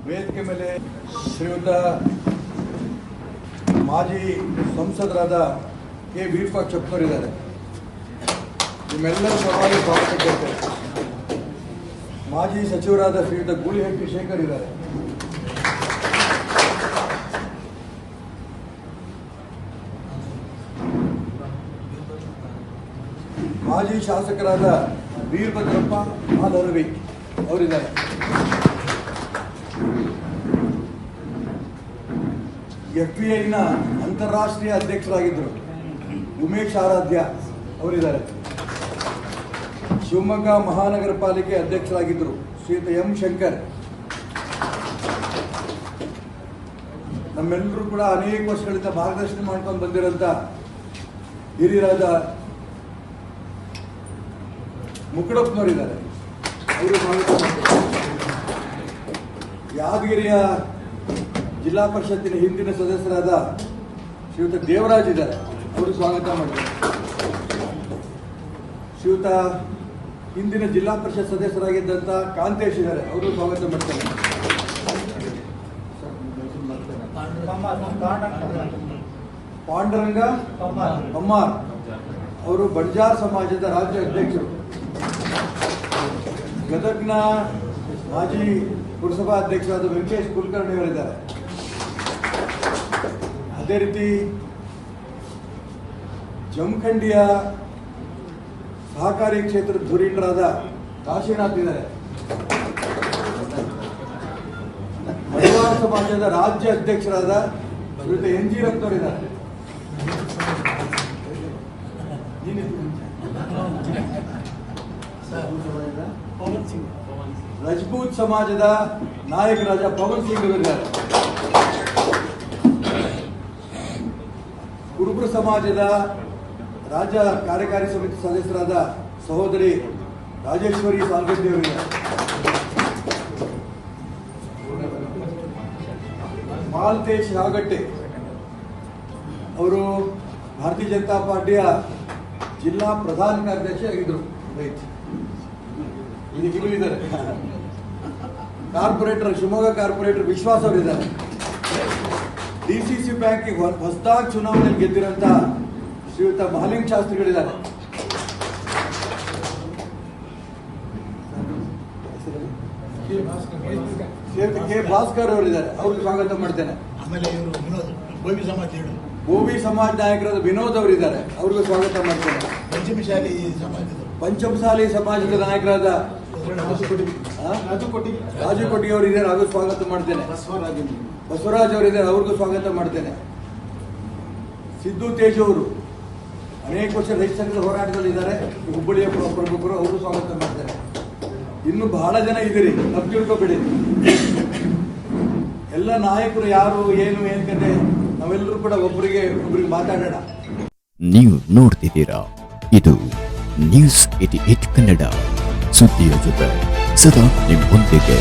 ವೇದಿಕೆ ಮೇಲೆ ಶ್ರೀಯುತ ಮಾಜಿ ಸಂಸದರಾದ ಕೆ ವೀರಪ್ಪ ನಿಮ್ಮೆಲ್ಲರ ಪರವಾಗಿ ಸ್ವಾಗತ ಕೊಡ್ತೇವೆ. ಮಾಜಿ ಸಚಿವರಾದ ಶ್ರೀಯುತ ಗೂಳಿಹಟ್ಟಿ ಶೇಖರ್ ಇದ್ದಾರೆ. ಮಾಜಿ ಶಾಸಕರಾದ ವೀರಭದ್ರಪ್ಪ ಮಾಲರವಿ ಅವರಿದ್ದಾರೆ. FBIನ ಅಂತಾರಾಷ್ಟ್ರೀಯ ಅಧ್ಯಕ್ಷರಾಗಿದ್ದರು ಉಮೇಶ್ ಆರಾಧ್ಯ ಅವರಿದ್ದಾರೆ. ಶಿವಮೊಗ್ಗ ಮಹಾನಗರ ಪಾಲಿಕೆ ಅಧ್ಯಕ್ಷರಾಗಿದ್ದರು ಶ್ರೀಯುತ ಎಂ ಶಂಕರ್. ನಮ್ಮೆಲ್ಲರೂ ಕೂಡ ಅನೇಕ ವರ್ಷಗಳಿಂದ ಮಾರ್ಗದರ್ಶನ ಮಾಡ್ಕೊಂಡು ಬಂದಿರೋಂಥ ಹಿರಿಯರಾದ ಮುಕುಡಪ್ಪನವರಿದ್ದಾರೆ. ಅವರು ಯಾದಗಿರಿಯ ಜಿಲ್ಲಾ ಪರಿಷತ್ತಿನ ಹಿಂದಿನ ಸದಸ್ಯರಾದ ಶ್ರೀಯುತ ದೇವರಾಜ್ ಇದ್ದಾರೆ. ಅವರು ಸ್ವಾಗತ ಮಾಡ್ತಾರೆ. ಶ್ರೀಯುತ ಹಿಂದಿನ ಜಿಲ್ಲಾ ಪರಿಷತ್ ಸದಸ್ಯರಾಗಿದ್ದಂಥ ಕಾಂತೇಶ್ ಇದ್ದಾರೆ. ಅವರು ಸ್ವಾಗತ ಮಾಡ್ತಾರೆ. ಪಾಂಡುರಂಗ ಪಮ್ಮಾರ್ ಅವರು ಬಂಜಾರ ಸಮಾಜದ ರಾಜ್ಯ ಅಧ್ಯಕ್ಷರು. ಗದಗ್ನ ಮಾಜಿ ಪುರಸಭಾ ಅಧ್ಯಕ್ಷರಾದ ವೆಂಕಟೇಶ್ ಕುಲಕರ್ಣಿ ಅವರಿದ್ದಾರೆ. ಅದೇ ರೀತಿ ಜಮಖಂಡಿಯ ಸಹಕಾರಿ ಕ್ಷೇತ್ರದ ಧುರೀಣರಾದ ಕಾಶಿನಾಥ್ ಇದ್ದಾರೆ. ಮಡಿವಾಳ ಸಮಾಜದ ರಾಜ್ಯ ಅಧ್ಯಕ್ಷರಾದ ಶ್ರೀಯುತ ಎನ್ ಜಿ ರತ್ನವರಿದ್ದಾರೆ. ರಜಪೂತ್ ಸಮಾಜದ ನಾಯಕರಾದ ಪವನ್ ಸಿಂಗ್ ಅವರಿದ್ದಾರೆ. ಕುರುಬರ ಸಮಾಜದ ರಾಜ್ಯ ಕಾರ್ಯಕಾರಿ ಸಮಿತಿ ಸದಸ್ಯರಾದ ಸಹೋದರಿ ರಾಜೇಶ್ವರಿ ಸಾಲ್ಗಡ್ಡಿ ಅವರಿದ್ದಾರೆ. ಮಾಲ್ತೇಶ್ ಹಾಗಟ್ಟೆ ಅವರು ಭಾರತೀಯ ಜನತಾ ಪಾರ್ಟಿಯ ಜಿಲ್ಲಾ ಪ್ರಧಾನ ಕಾರ್ಯದರ್ಶಿ ಆಗಿದ್ದರು. ಈಗಲೂ ಇದ್ದಾರೆ. ಕಾರ್ಪೊರೇಟರ್ ಶಿವಮೊಗ್ಗ ಕಾರ್ಪೊರೇಟರ್ ವಿಶ್ವಾಸ್ ಅವರಿದ್ದಾರೆ. DCC ಬ್ಯಾಂಕಿಗೆ ಹೊಸದಾಗಿ ಚುನಾವಣೆಯಲ್ಲಿ ಗೆದ್ದಿರಂತ ಶ್ರೀಯುತ ಮಹಾಲಿಂಗ ಶಾಸ್ತ್ರಿಗಳಿದ್ದಾರೆ. ಶ್ರೀಯುತ ಕೆ ಭಾಸ್ಕರ್ ಅವರಿದ್ದಾರೆ. ಅವ್ರಿಗೆ ಸ್ವಾಗತ ಮಾಡ್ತೇನೆ. ಬೋವಿ ಸಮಾಜ ನಾಯಕರಾದ ವಿನೋದ್ ಅವರಿದ್ದಾರೆ. ಅವ್ರಿಗೂ ಸ್ವಾಗತ ಮಾಡ್ತೇನೆ. ಪಂಚಮಸಾಲಿ ಸಮಾಜದ ನಾಯಕರಾದ ರಾಜು ಕೊಟ್ಟಿಗೆ ಅವರಿದ್ದಾರೆ. ಹಾಗೂ ಸ್ವಾಗತ ಮಾಡ್ತೇನೆ. ಬಸವರಾಜ್ ಅವರಿದ್ದಾರೆ. ಅವ್ರಿಗೂ ಸ್ವಾಗತ ಮಾಡ್ತೇನೆ. ಸಿದ್ದು ತೇಜ್ ಅವರು ಅನೇಕ ವರ್ಷ ರೈತ ಸಂಘದ ಹೋರಾಟದಲ್ಲಿದ್ದಾರೆ. ಹುಬ್ಬಳ್ಳಿಯ ಪ್ರಮುಖರು. ಅವರು ಸ್ವಾಗತ ಮಾಡ್ತೇನೆ. ಇನ್ನು ಬಹಳ ಜನ ಇದ್ದೀರಿ, ತಪ್ಪು ತಿಳ್ಕೊಬೇಡಿ. ಎಲ್ಲ ನಾಯಕರು ಯಾರು ಏನು ಕತೆ ನಾವೆಲ್ಲರೂ ಕೂಡ ಒಬ್ಬರಿಗೆ ಮಾತಾಡೋಣ. ನೀವು ನೋಡ್ತಿದ್ದೀರಾ, ಇದು ನ್ಯೂಸ್ 88 ಕನ್ನಡ, ಸುದ್ದಿಯ ಜೊತೆ ಸದಾ ನಿಮ್ಮೊಂದಿಗೆ.